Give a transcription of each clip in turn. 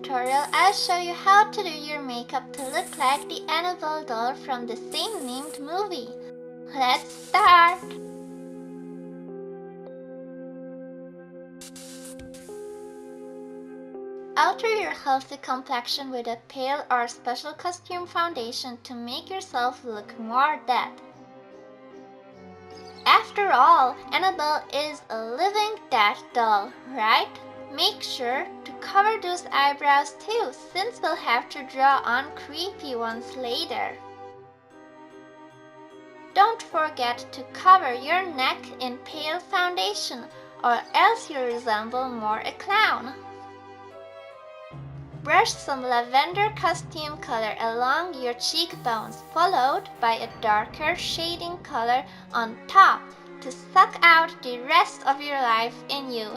tutorial, I'll show you how to do your makeup to look like the Annabelle doll from the same named movie. Let's start! Alter your healthy complexion with a pale or special costume foundation to make yourself look more dead. After all, Annabelle is a living dead doll, right? Make sure to cover those eyebrows too, since we'll have to draw on creepy ones later. Don't forget to cover your neck in pale foundation, or else you'll resemble more a clown. Brush some lavender costume color along your cheekbones, followed by a darker shading color on top to suck out the rest of your life in you.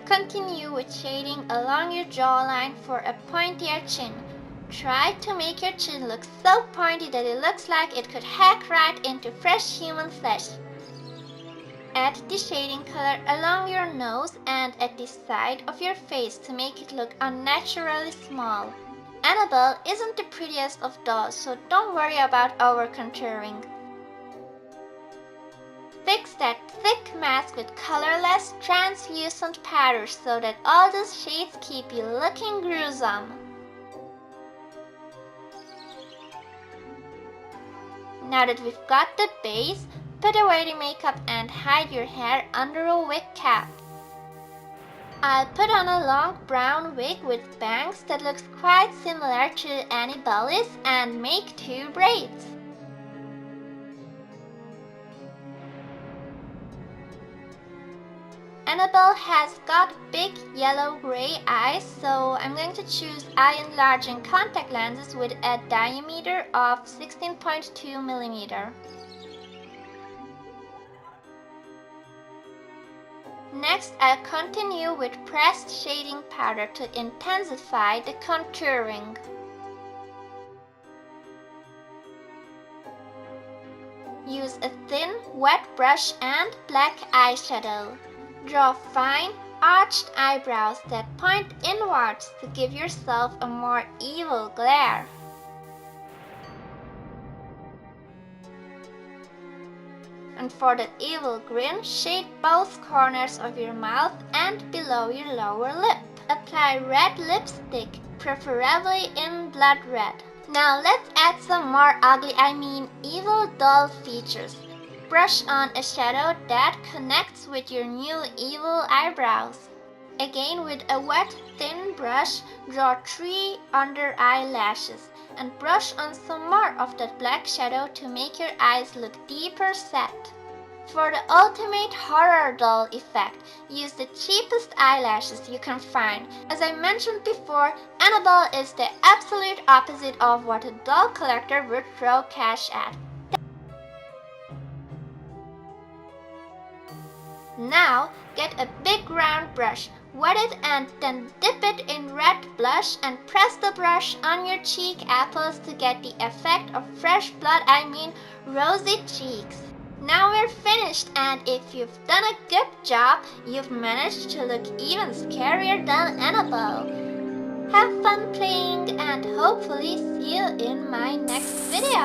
Continue with shading along your jawline for a pointier chin. Try to make your chin look so pointy that it looks like it could hack right into fresh human flesh. Add the shading color along your nose and at the side of your face to make it look unnaturally small. Annabelle isn't the prettiest of dolls, so don't worry about over-contouring. Fix that thick mask with colorless, translucent powders so that all those shades keep you looking gruesome. Now that we've got the base, put away the makeup and hide your hair under a wig cap. I'll put on a long brown wig with bangs that looks quite similar to Annabelle's and make 2 braids. Annabelle has got big yellow-gray eyes, so I'm going to choose eye-enlarging contact lenses with a diameter of 16.2 mm. Next, I'll continue with pressed shading powder to intensify the contouring. Use a thin, wet brush and black eyeshadow. Draw fine, arched eyebrows that point inwards to give yourself a more evil glare. And for that evil grin, shade both corners of your mouth and below your lower lip. Apply red lipstick, preferably in blood red. Now let's add some more ugly, evil doll features. Brush on a shadow that connects with your new evil eyebrows. Again, with a wet, thin brush, draw 3 under eyelashes and brush on some more of that black shadow to make your eyes look deeper set. For the ultimate horror doll effect, use the cheapest eyelashes you can find. As I mentioned before, Annabelle is the absolute opposite of what a doll collector would throw cash at. Now, get a big round brush, wet it and then dip it in red blush and press the brush on your cheek apples to get the effect of fresh blood, rosy cheeks. Now we're finished, and if you've done a good job, you've managed to look even scarier than Annabelle. Have fun playing and hopefully see you in my next video.